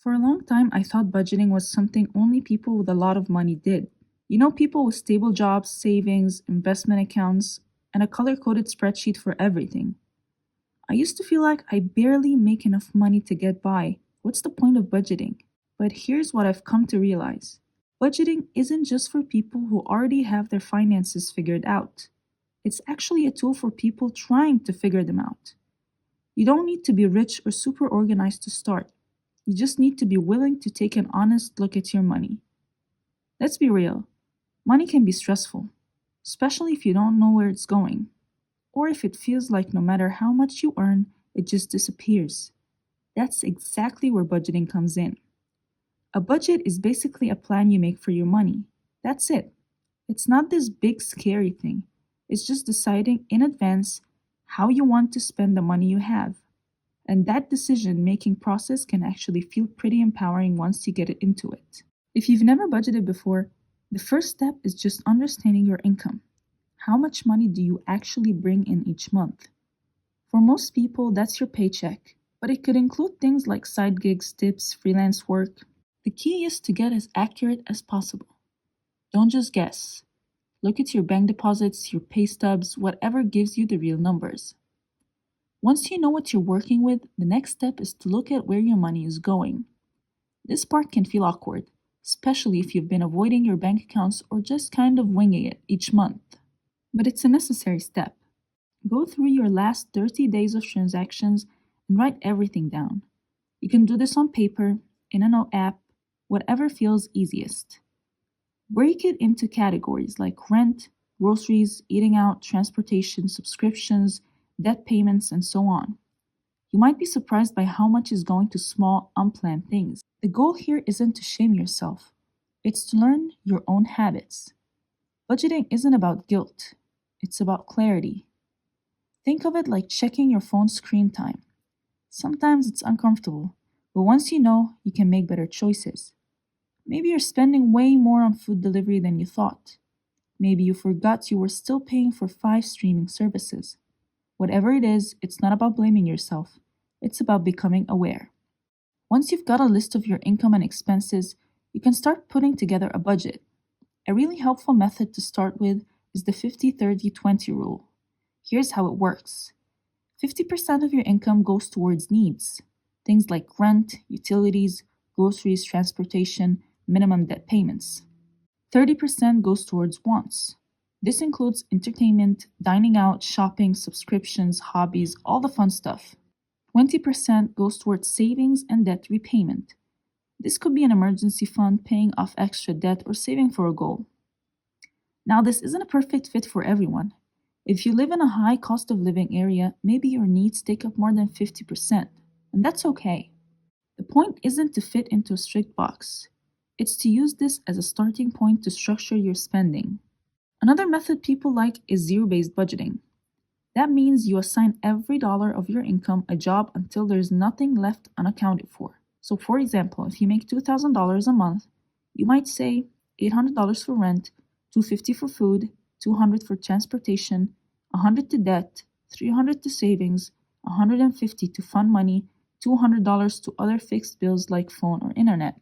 For a long time, I thought budgeting was something only people with a lot of money did. People with stable jobs, savings, investment accounts, and a color coded spreadsheet for everything. I used to feel like I barely make enough money to get by. What's the point of budgeting? But here's what I've come to realize: budgeting isn't just for people who already have their finances figured out, it's actually a tool for people trying to figure them out. You don't need to be rich or super organized to start. You just need to be willing to take an honest look at your money. Let's be real, money can be stressful, especially if you don't know where it's going, or if it feels like no matter how much you earn, it just disappears. That's exactly where budgeting comes in. A budget is basically a plan you make for your money. That's it. It's not this big scary thing. It's just deciding in advance how you want to spend the money you have. And that decision making process can actually feel pretty empowering once you get it into it. If you've never budgeted before, the first step is just understanding your income. How much money do you actually bring in each month? For most people, that's your paycheck, but it could include things like side gigs, tips, freelance work. The key is to get as accurate as possible. Don't just guess. Look at your bank deposits, your pay stubs, whatever gives you the real numbers. Once you know what you're working with, the next step is to look at where your money is going. This part can feel awkward, especially if you've been avoiding your bank accounts or just kind of winging it each month. But it's a necessary step. Go through your last 30 days of transactions and write everything down. You can do this on paper, in an app, whatever feels easiest. Break it into categories like rent, groceries, eating out, transportation, subscriptions, debt payments, and so on. You might be surprised by how much is going to small, unplanned things. The goal here isn't to shame yourself, it's to learn your own habits. Budgeting isn't about guilt, it's about clarity. Think of it like checking your phone's screen time. Sometimes it's uncomfortable, but once you know, you can make better choices. Maybe you're spending way more on food delivery than you thought. Maybe you forgot you were still paying for 5 streaming services. Whatever it is, it's not about blaming yourself. It's about becoming aware. Once you've got a list of your income and expenses, you can start putting together a budget. A really helpful method to start with is the 50-30-20 rule. Here's how it works. 50% of your income goes towards needs, things like rent, utilities, groceries, transportation, minimum debt payments. 30% goes towards wants. This includes entertainment, dining out, shopping, subscriptions, hobbies, all the fun stuff. 20% goes towards savings and debt repayment. This could be an emergency fund, paying off extra debt, or saving for a goal. Now, this isn't a perfect fit for everyone. If you live in a high cost of living area, maybe your needs take up more than 50%, and that's okay. The point isn't to fit into a strict box. It's to use this as a starting point to structure your spending. Another method people like is zero-based budgeting. That means you assign every dollar of your income a job until there's nothing left unaccounted for. So for example, if you make $2,000 a month, you might say $800 for rent, $250 for food, $200 for transportation, $100 to debt, $300 to savings, $150 to fund money, $200 to other fixed bills like phone or internet.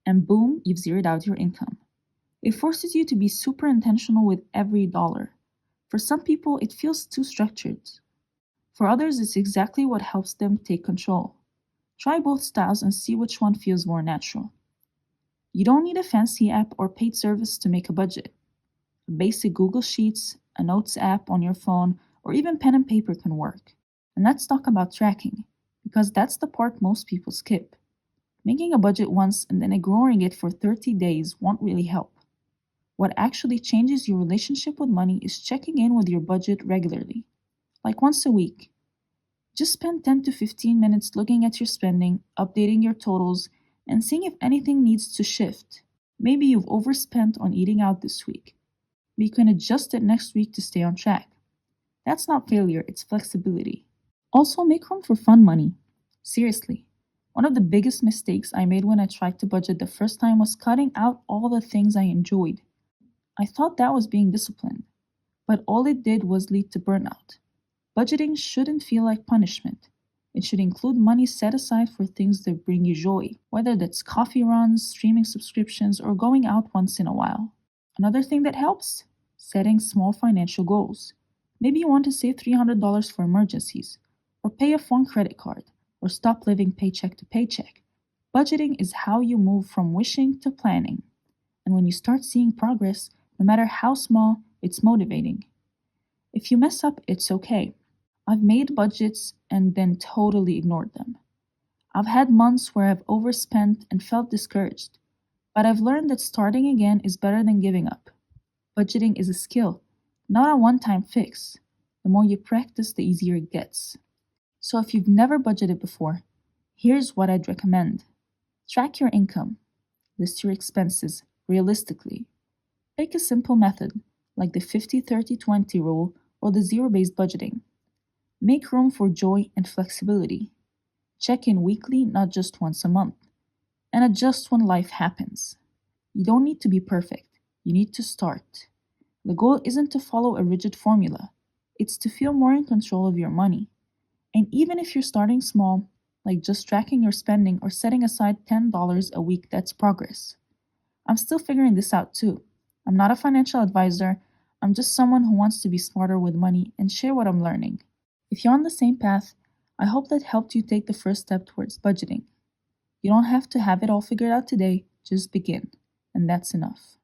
And boom, you've zeroed out your income. It forces you to be super intentional with every dollar. For some people, it feels too structured. For others, it's exactly what helps them take control. Try both styles and see which one feels more natural. You don't need a fancy app or paid service to make a budget. A basic Google Sheets, a Notes app on your phone, or even pen and paper can work. And let's talk about tracking, because that's the part most people skip. Making a budget once and then ignoring it for 30 days won't really help. What actually changes your relationship with money is checking in with your budget regularly, like once a week. Just spend 10 to 15 minutes looking at your spending, updating your totals, and seeing if anything needs to shift. Maybe you've overspent on eating out this week, but you can adjust it next week to stay on track. That's not failure, it's flexibility. Also, make room for fun money. Seriously, one of the biggest mistakes I made when I tried to budget the first time was cutting out all the things I enjoyed. I thought that was being disciplined, but all it did was lead to burnout. Budgeting shouldn't feel like punishment. It should include money set aside for things that bring you joy, whether that's coffee runs, streaming subscriptions, or going out once in a while. Another thing that helps? Setting small financial goals. Maybe you want to save $300 for emergencies, or pay a phone credit card, or stop living paycheck to paycheck. Budgeting is how you move from wishing to planning. And when you start seeing progress, no matter how small, it's motivating. If you mess up, it's okay. I've made budgets and then totally ignored them. I've had months where I've overspent and felt discouraged, but I've learned that starting again is better than giving up. Budgeting is a skill, not a one time fix. The more you practice, the easier it gets. So if you've never budgeted before, here's what I'd recommend. Track your income, list your expenses realistically. Pick a simple method like the 50-30-20 rule or the zero based budgeting. Make room for joy and flexibility. Check in weekly, not just once a month. And adjust when life happens. You don't need to be perfect, you need to start. The goal isn't to follow a rigid formula, it's to feel more in control of your money. And even if you're starting small, like just tracking your spending or setting aside $10 a week, that's progress. I'm still figuring this out too. I'm not a financial advisor, I'm just someone who wants to be smarter with money and share what I'm learning. If you're on the same path, I hope that helped you take the first step towards budgeting. You don't have to have it all figured out today, just begin, and that's enough.